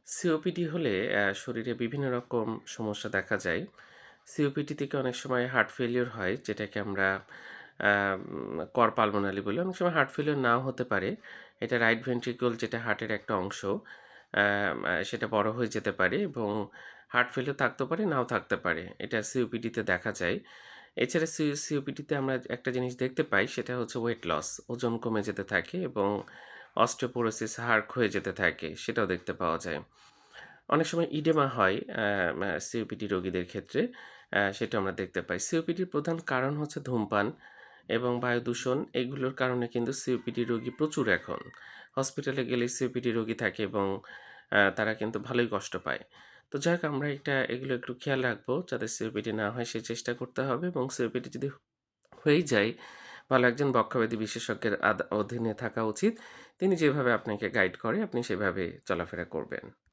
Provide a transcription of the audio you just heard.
COPD হলে শরীরে বিভিন্ন রকম সমস্যা দেখা যায়। সিওপিডি থেকে অনেক সময় হার্ট ফেলিউর হয়, যেটাকে আমরা কর পালমোনালি বলি। অনেক সময় হার্ট ফেলিউর নাও হতে পারে। এটা রাইট ভেন্ট্রিকল যেটা হার্টের একটা অংশ, সেটা বড় হয়ে যেতে পারে এবং হার্ট ফেলিউর থাকতেও পারে, নাও থাকতে পারে। এটা সিওপিডিতে দেখা যায়। এছাড়া সিওপিডিতে আমরা একটা জিনিস দেখতে পাই, সেটা হচ্ছে ওয়েট লস। ওজন কমে যেতে থাকে এবং অস্টিওপোরোসিস, হাড় ক্ষয়ে যেতে থাকে, সেটাও দেখতে পাওয়া যায়। অনেক সময় ইডেমা হয় সিওপিডি রোগীদের ক্ষেত্রে, সেটা আমরা দেখতে পাই। সিওপিডির প্রধান কারণ হচ্ছে ধূমপান এবং বায়ু দূষণ। এগুলোর কারণে কিন্তু সিওপিডি রোগী প্রচুর এখন। হসপিটালে গেলেই সিওপিডি রোগী থাকে এবং তারা কিন্তু ভালোই কষ্ট পায়। তো যাক, আমরা এগুলো একটু খেয়াল রাখবো যাতে সিওপিডি না হয়, সে চেষ্টা করতে হবে এবং সিওপিডি যদি হয়েই যায়, ভালো একজন বক্ষব্যাধি বিশেষজ্ঞের অধীনে থাকা উচিত। তিনি যেভাবে আপনাকে গাইড করে আপনি সেভাবে চলাফেরা করবেন।